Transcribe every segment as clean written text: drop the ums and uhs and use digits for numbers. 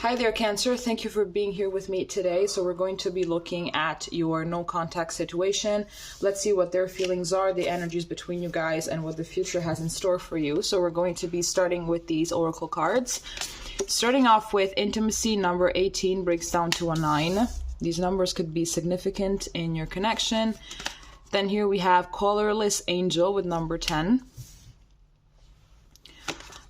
Hi there, Cancer. Thank you for being here with me today. So we're going to be looking at your no contact situation. Let's see what their feelings are, the energies between you guys, and what the future has in store for you. So we're going to be starting with these oracle cards. Starting off with intimacy, number 18 breaks down to a 9. These numbers could be significant in your connection. Then here we have colorless angel with number 10.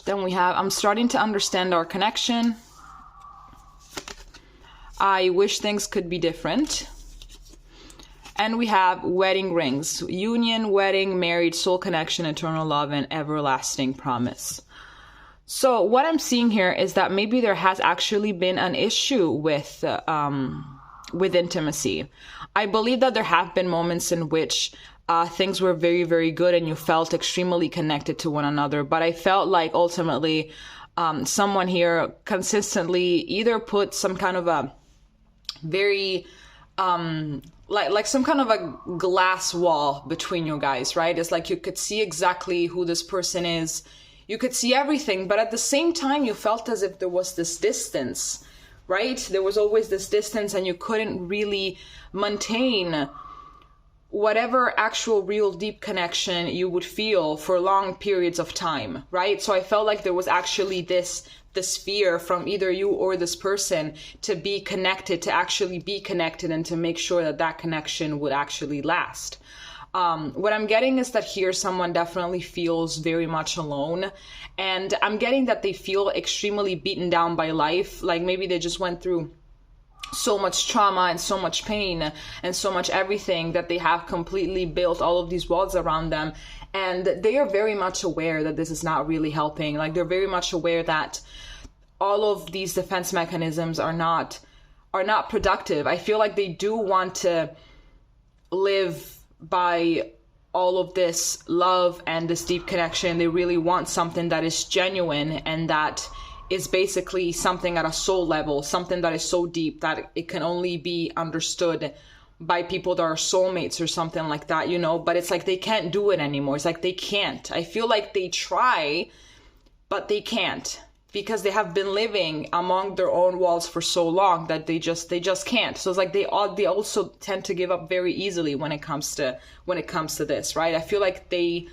Then we have I'm starting to understand our connection. I wish things could be different. And we have wedding rings, union, wedding, married, soul connection, eternal love, and everlasting promise. So what I'm seeing here is that maybe there has actually been an issue with intimacy. I believe that there have been moments in which things were very, very good and you felt extremely connected to one another. But I felt like ultimately someone here consistently either put some kind of a very like some kind of a glass wall between you guys, right? It's like you could see exactly who this person is. You could see everything, but at the same time, you felt as if there was this distance, right? There was always this distance and you couldn't really maintain whatever actual real deep connection you would feel for long periods of time, right? So I felt like there was actually this fear from either you or this person to be connected, to actually be connected, and to make sure that that connection would actually last. What I'm getting is that here someone definitely feels very much alone, and I'm getting that they feel extremely beaten down by life. Like maybe they just went through so much trauma and so much pain and so much everything that they have completely built all of these walls around them, and they are very much aware that this is not really helping. Like they're very much aware that all of these defense mechanisms are not productive. I feel like they do want to live by all of this love and this deep connection. They really want something that is genuine and that is basically something at a soul level, something that is so deep that it can only be understood by people that are soulmates or something like that, you know. But it's like they can't do it anymore. It's like they can't. I feel like they try, but they can't, because they have been living among their own walls for so long that they just can't. So it's like they also tend to give up very easily when it comes to this, right? I feel like they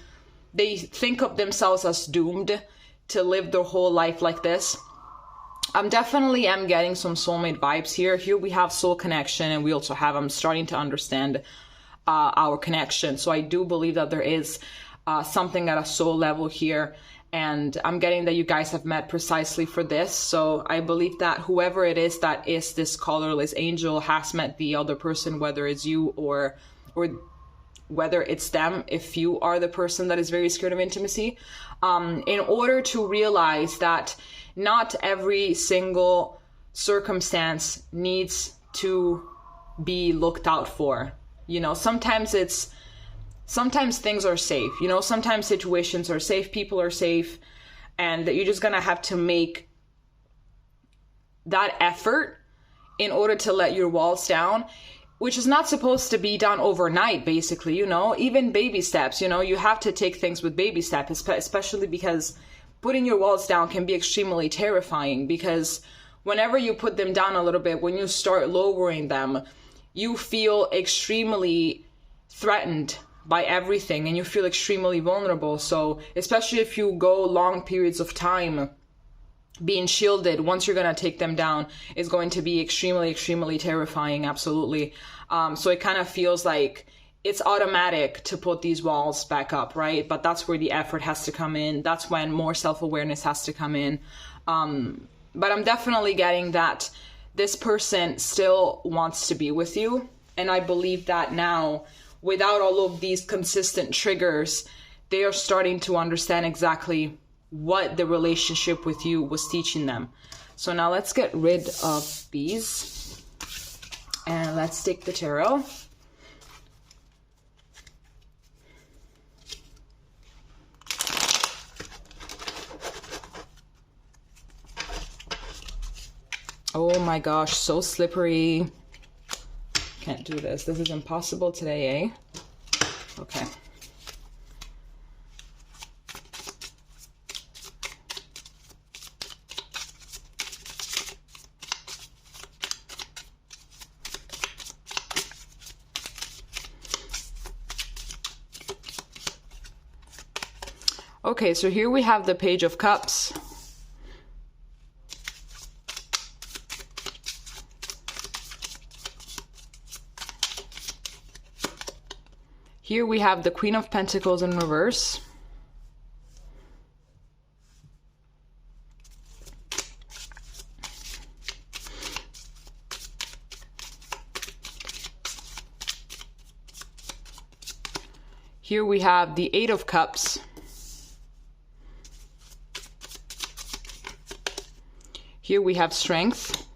think of themselves as doomed to live their whole life like this. I'm getting some soulmate vibes here. Here we have soul connection, and we also have I'm starting to understand our connection. So I do believe that there is something at a soul level here. And I'm getting that you guys have met precisely for this. So I believe that whoever it is that is this colorless angel has met the other person, whether it's you or whether it's them, if you are the person that is very scared of intimacy, in order to realize that not every single circumstance needs to be looked out for. You know, sometimes things are safe, you know, sometimes situations are safe, people are safe, and that you're just gonna have to make that effort in order to let your walls down, which is not supposed to be done overnight, basically, you know, even baby steps, you know, you have to take things with baby steps, especially because putting your walls down can be extremely terrifying, because whenever you put them down a little bit, when you start lowering them, you feel extremely threatened by everything and you feel extremely vulnerable. So especially if you go long periods of time being shielded, once you're going to take them down, is going to be extremely, extremely terrifying. Absolutely. So it kind of feels like it's automatic to put these walls back up, right? But that's where the effort has to come in. That's when more self-awareness has to come in. But I'm definitely getting that this person still wants to be with you. And I believe that now, without all of these consistent triggers, they are starting to understand exactly what the relationship with you was teaching them. So now let's get rid of these and let's take the tarot. Oh my gosh, so slippery. Can't do this. This is impossible today, eh? Okay. Okay, so here we have the Page of Cups. Here we have the Queen of Pentacles in reverse. Here we have the Eight of Cups. Here we have Strength.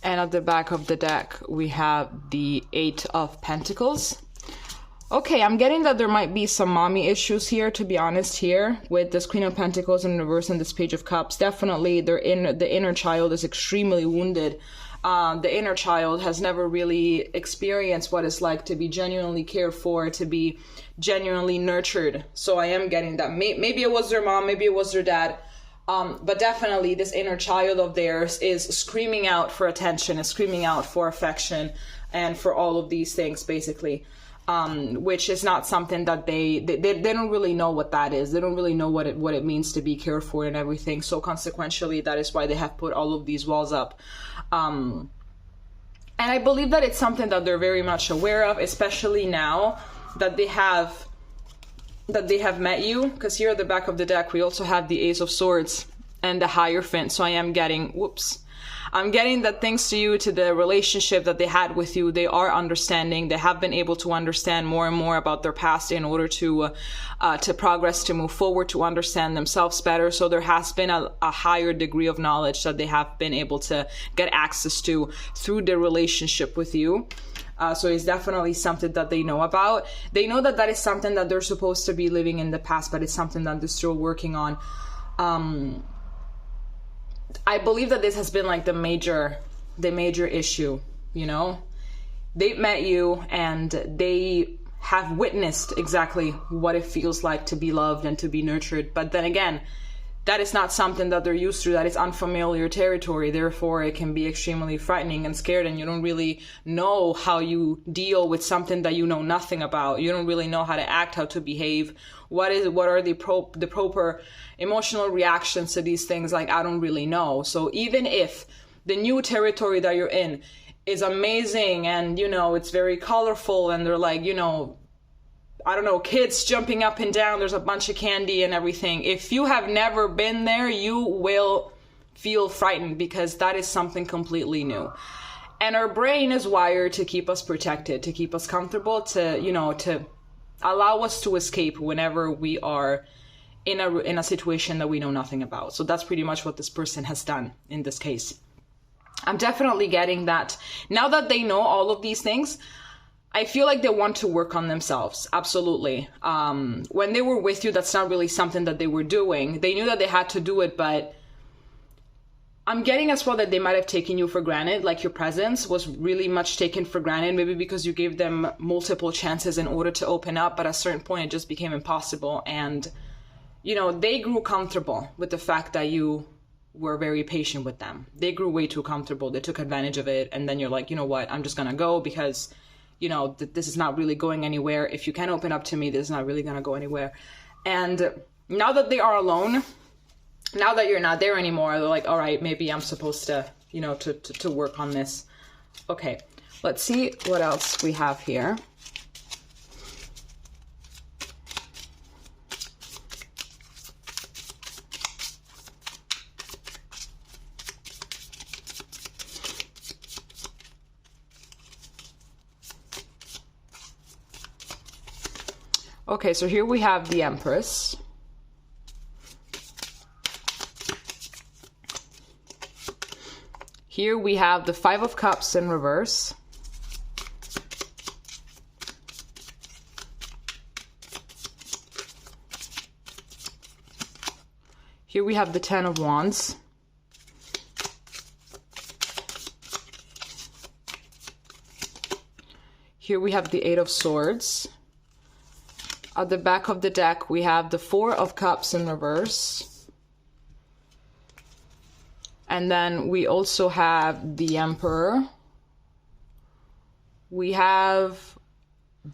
And at the back of the deck, we have the Eight of Pentacles. Okay, I'm getting that there might be some mommy issues here, to be honest, here with this Queen of Pentacles in reverse and this Page of Cups. Definitely, the inner child is extremely wounded. The inner child has never really experienced what it's like to be genuinely cared for, to be genuinely nurtured. So I am getting that. Maybe it was their mom, maybe it was their dad. But definitely this inner child of theirs is screaming out for attention, is screaming out for affection and for all of these things, basically. Which is not something that they don't really know what that is. They don't really know what it means to be cared for and everything. So consequentially, that is why they have put all of these walls up. And I believe that it's something that they're very much aware of, especially now that they have met you. Because here at the back of the deck, we also have the Ace of Swords and the Hierophant. So I am getting, I'm getting that thanks to you, to the relationship that they had with you, they are understanding. They have been able to understand more and more about their past in order to progress, to move forward, to understand themselves better. So there has been a higher degree of knowledge that they have been able to get access to through their relationship with you. So it's definitely something that they know about. They know that that is something that they're supposed to be living in the past, but it's something that they're still working on. I believe that this has been like the major issue, you know? They've met you and they have witnessed exactly what it feels like to be loved and to be nurtured. But then again, that is not something that they're used to. That is unfamiliar territory. Therefore, it can be extremely frightening and scared, and you don't really know how you deal with something that you know nothing about. You don't really know how to act, how to behave. What are the proper emotional reactions to these things? Like, I don't really know. So even if the new territory that you're in is amazing and, you know, it's very colorful and they're like, you know, I don't know, kids jumping up and down, there's a bunch of candy and everything. If you have never been there, you will feel frightened because that is something completely new. And our brain is wired to keep us protected, to keep us comfortable, to, you know, to allow us to escape whenever we are in a situation that we know nothing about. So that's pretty much what this person has done in this case. I'm definitely getting that now that they know all of these things, I feel like they want to work on themselves. Absolutely. When they were with you, that's not really something that they were doing. They knew that they had to do it, but I'm getting as well that they might have taken you for granted. Like your presence was really much taken for granted, maybe because you gave them multiple chances in order to open up. But at a certain point, it just became impossible. And, you know, they grew comfortable with the fact that you were very patient with them. They grew way too comfortable. They took advantage of it. And then you're like, you know what, I'm just going to go because, you know, this is not really going anywhere. If you can't open up to me, this is not really going to go anywhere. And now that they are alone, now that you're not there anymore, they're like, all right, maybe I'm supposed to, you know, to work on this. Okay, let's see what else we have here. Okay, so here we have the Empress. Here we have the Five of Cups in reverse. Here we have the Ten of Wands. Here we have the Eight of Swords. At the back of the deck, we have the Four of Cups in reverse. And then we also have the Emperor. We have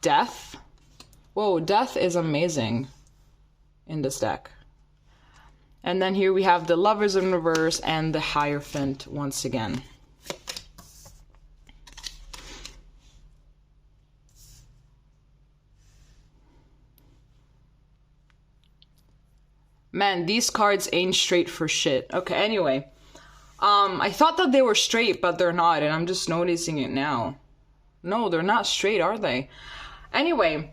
Death. Whoa, Death is amazing. in this deck. And then here we have the Lovers in reverse and the Hierophant once again. Man, these cards ain't straight for shit. Okay, anyway. I thought that they were straight, but they're not, and I'm just noticing it now. No, they're not straight, are they? Anyway,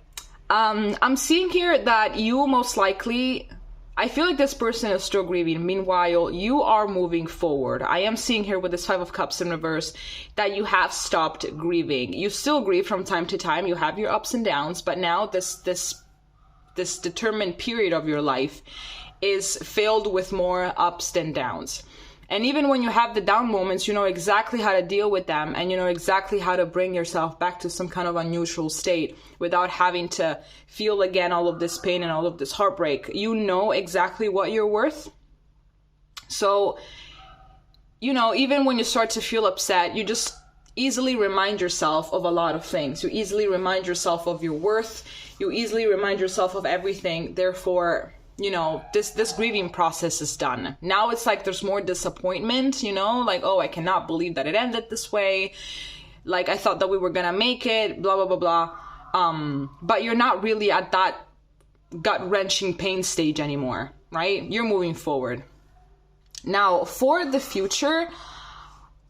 I'm seeing here that you most likely... I feel like this person is still grieving. Meanwhile, you are moving forward. I am seeing here with this Five of Cups in reverse that you have stopped grieving. You still grieve from time to time. You have your ups and downs, but now this determined period of your life is filled with more ups than downs. And even when you have the down moments, you know exactly how to deal with them, and you know exactly how to bring yourself back to some kind of unusual state without having to feel again all of this pain and all of this heartbreak. You know exactly what you're worth. So, you know, even when you start to feel upset, you just easily remind yourself of a lot of things. You easily remind yourself of your worth. You easily remind yourself of everything. Therefore, you know, this grieving process is done. Now it's like there's more disappointment, you know, like, oh, I cannot believe that it ended this way. Like, I thought that we were gonna make it, blah, blah, blah, blah. But you're not really at that gut-wrenching pain stage anymore, right? You're moving forward. Now, for the future,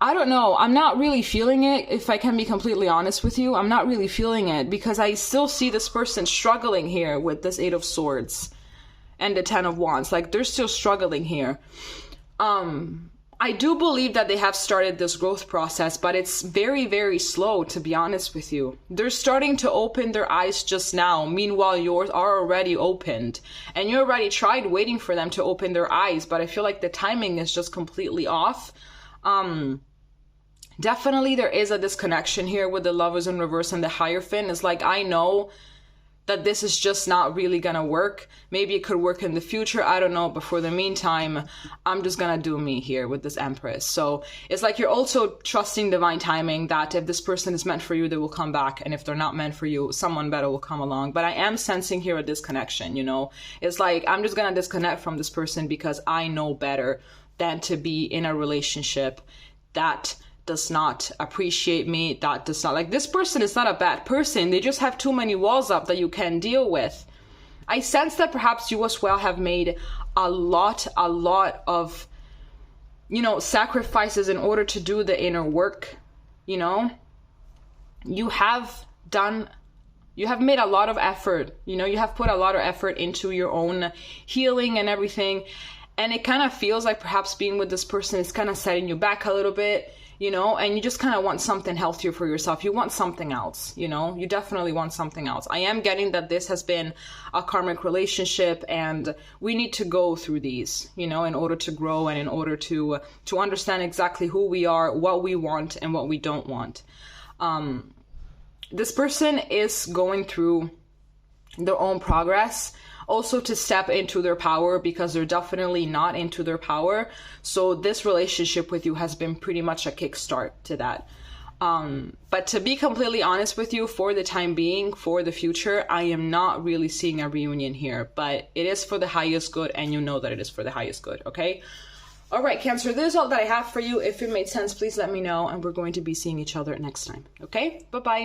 I don't know. I'm not really feeling it, if I can be completely honest with you. I'm not really feeling it because I still see this person struggling here with this Eight of Swords and the Ten of Wands. Like, they're still struggling here. I do believe that they have started this growth process, but it's very, very slow, to be honest with you. They're starting to open their eyes just now. Meanwhile, yours are already opened. And you already tried waiting for them to open their eyes, but I feel like the timing is just completely off. Definitely there is a disconnection here with the Lovers in reverse and the Hierophant. It's like, I know that this is just not really gonna work. Maybe it could work in the future, I don't know, but for the meantime, I'm just gonna do me here with this Empress. So it's like you're also trusting divine timing, that if this person is meant for you, they will come back, and if they're not meant for you, someone better will come along. But I am sensing here a disconnection, you know? It's like, I'm just gonna disconnect from this person because I know better than to be in a relationship that does not appreciate me, that does not, like, this person is not a bad person, they just have too many walls up that you can deal with. I sense that perhaps you as well have made a lot of, you know, sacrifices in order to do the inner work, you know? You have made a lot of effort, you know, you have put a lot of effort into your own healing and everything, and it kind of feels like perhaps being with this person is kind of setting you back a little bit, you know, and you just kind of want something healthier for yourself. You want something else, you know, you definitely want something else. I am getting that this has been a karmic relationship, and we need to go through these, you know, in order to grow and in order to understand exactly who we are, what we want and what we don't want. This person is going through their own progress, also to step into their power, because they're definitely not into their power. So this relationship with you has been pretty much a kickstart to that. But to be completely honest with you, for the time being, for the future, I am not really seeing a reunion here, but it is for the highest good, and you know that it is for the highest good, okay? All right, Cancer, this is all that I have for you. If it made sense, please let me know, and we're going to be seeing each other next time, okay? Bye-bye.